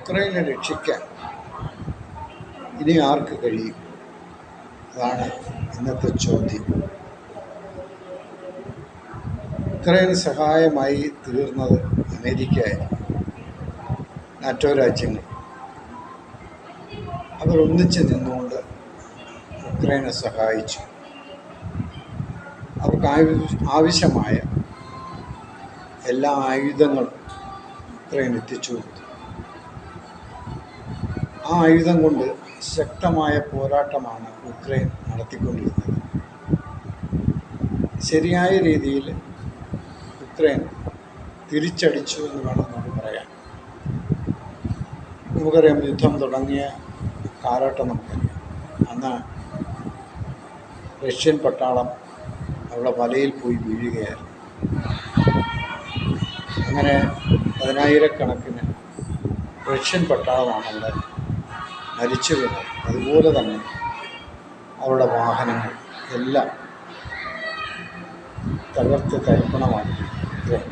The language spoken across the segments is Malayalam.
ഉക്രൈനെ രക്ഷിക്കാൻ ഇനി ആർക്ക് കഴിയും? അതാണ് ഇന്നത്തെ ചോദ്യം. ഉക്രൈന് സഹായമായി തീർന്നത് അമേരിക്കയായിരുന്നു. നാറ്റോ രാജ്യങ്ങൾ അവർ ഒന്നിച്ച് നിന്നുകൊണ്ട് ഉക്രൈനെ സഹായിച്ചു. അവർക്ക് ആവശ്യമായ എല്ലാ ആയുധങ്ങളും ഉക്രൈൻ എത്തിച്ചു കൊടുത്തു. ആ ആയുധം കൊണ്ട് ശക്തമായ പോരാട്ടമാണ് ഉക്രൈൻ നടത്തിക്കൊണ്ടിരുന്നത്. ശരിയായ രീതിയിൽ ഉക്രൈൻ തിരിച്ചടിച്ചു എന്ന് വേണം നമുക്ക് പറയാൻ. നമുക്കറിയാം, യുദ്ധം തുടങ്ങിയ കാലഘട്ടം നമുക്കറിയാം. അന്ന് റഷ്യൻ പട്ടാളം അവിടെ വലയിൽ പോയി വീഴുകയായിരുന്നു. അങ്ങനെ 10,000-കണക്കിന് റഷ്യൻ പട്ടാളമാണ് അവിടെ മരിച്ചു വീണത്. അതുപോലെ തന്നെ അവരുടെ വാഹനങ്ങൾ എല്ലാം തകർത്ത് തരിപ്പണമാക്കി ഉക്രൈൻ.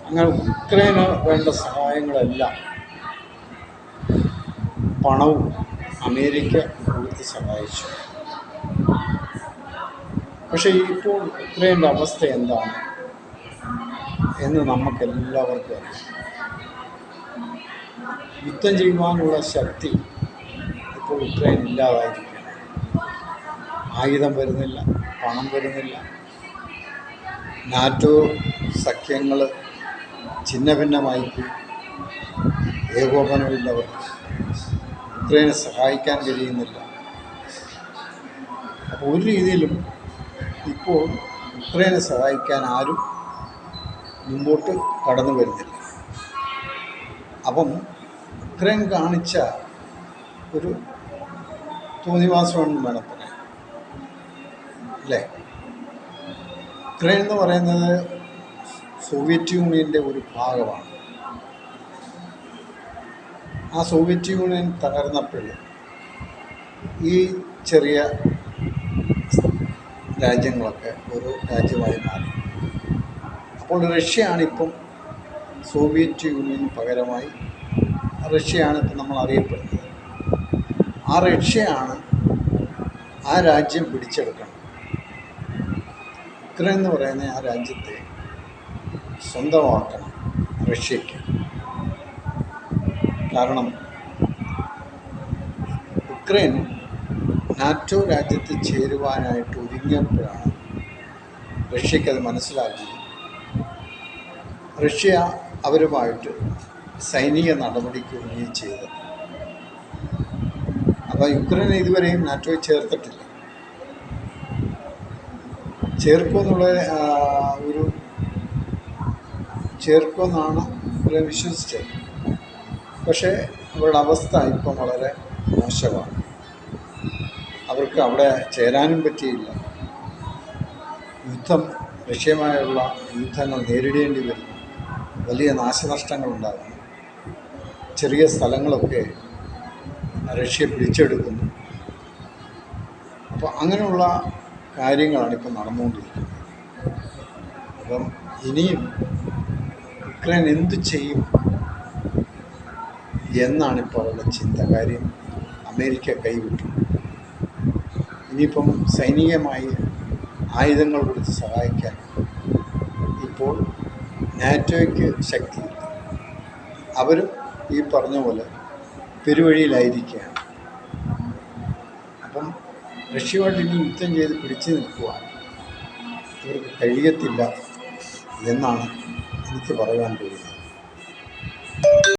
അങ്ങനെ ഉക്രൈന് വേണ്ട സഹായങ്ങളെല്ലാം പണവും അമേരിക്ക കൊടുത്ത് സഹായിച്ചു. പക്ഷേ ഇപ്പോൾ ഉക്രൈൻ്റെ അവസ്ഥ എന്താണ് എന്ന് നമുക്കെല്ലാവർക്കും അറിയാം. യുദ്ധം ചെയ്യുവാനുള്ള ശക്തി ഇപ്പോൾ ഉക്രൈൻ ഇല്ലാതായിരിക്കുകയാണ്. ആയുധം വരുന്നില്ല, പണം വരുന്നില്ല. നാറ്റോ സഖ്യങ്ങൾ ഛിന്ന ഭിന്നമായിപ്പോയി. ഏകോപനമില്ലവർക്ക്. ഉക്രൈനെ സഹായിക്കാൻ കഴിയുന്നില്ല. അപ്പോൾ ഒരു രീതിയിലും ഇപ്പോൾ ഉക്രൈനെ സഹായിക്കാൻ ആരും മുമ്പോട്ട് കടന്നു വരുന്നില്ല. അപ്പം ഉക്രൈൻ കാണിച്ച ഒരു തോന്നിവാസമെന്ന് വേണം പറയാൻ, അല്ലേ? ഉക്രൈൻ എന്ന് പറയുന്നത് സോവിയറ്റ് യൂണിയൻ്റെ ഒരു ഭാഗമാണ്. ആ സോവിയറ്റ് യൂണിയൻ തകർന്നപ്പോൾ ഈ ചെറിയ രാജ്യങ്ങളൊക്കെ ഓരോ രാജ്യമായി മാറി. അപ്പോൾ റഷ്യയാണിപ്പം സോവിയറ്റ് യൂണിയന് പകരമായി റഷ്യയാണ് ഇപ്പം നമ്മൾ അറിയപ്പെടുന്നത്. ആ റഷ്യയാണ് ആ രാജ്യം പിടിച്ചെടുക്കണം. ഉക്രൈൻ എന്ന് പറയുന്ന ആ രാജ്യത്തെ സ്വന്തമാക്കണം റഷ്യയ്ക്ക്. കാരണം ഉക്രൈൻ നാറ്റോ രാജ്യത്ത് ചേരുവാനായിട്ട് ഒരുങ്ങിയപ്പോഴാണ് റഷ്യക്കത് മനസ്സിലാക്കി. റഷ്യ അവരുമായിട്ട് സൈനിക നടപടിക്ക് ഒരുങ്ങുകയും ചെയ്തത്. അപ്പോൾ യുക്രൈൻ ഇതുവരെയും നാറ്റോയിൽ ചേർത്തിട്ടില്ല. ചേർക്കുമെന്നാണ് ഇവരെ വിശ്വസിച്ചത്. പക്ഷേ അവരുടെ അവസ്ഥ ഇപ്പം വളരെ മോശമാണ്. അവർക്ക് അവിടെ ചേരാനും പറ്റിയില്ല. റഷ്യയുമായുള്ള യുദ്ധങ്ങൾ നേരിടേണ്ടി വരുന്നു. വലിയ നാശനഷ്ടങ്ങളുണ്ടാകുന്നു. ചെറിയ സ്ഥലങ്ങളൊക്കെ റഷ്യ പിടിച്ചെടുക്കുന്നു. അപ്പോൾ അങ്ങനെയുള്ള കാര്യങ്ങളാണ് ഇപ്പം നടന്നുകൊണ്ടിരിക്കുന്നത്. അപ്പം ഇനിയും ഉക്രൈൻ എന്ത് ചെയ്യും എന്നാണിപ്പോൾ അവരുടെ ചിന്ത. കാര്യം അമേരിക്ക കൈവിട്ടു. ഇനിയിപ്പം സൈനികമായി ആയുധങ്ങൾ കൊടുത്ത് സഹായിക്കാൻ ഇപ്പോൾ നാറ്റോയ്ക്ക് ശക്തിയില്ല. അവരും ഈ പറഞ്ഞ പോലെ പെരുവഴിയിലായിരിക്കുകയാണ്. അപ്പം റഷ്യയുമായിട്ട് ഇനി യുദ്ധം ചെയ്ത് പിടിച്ചു നിൽക്കുവാൻ ഇവർക്ക് കഴിയത്തില്ല എന്നാണ് എനിക്ക് പറയാൻ കഴിയുന്നത്.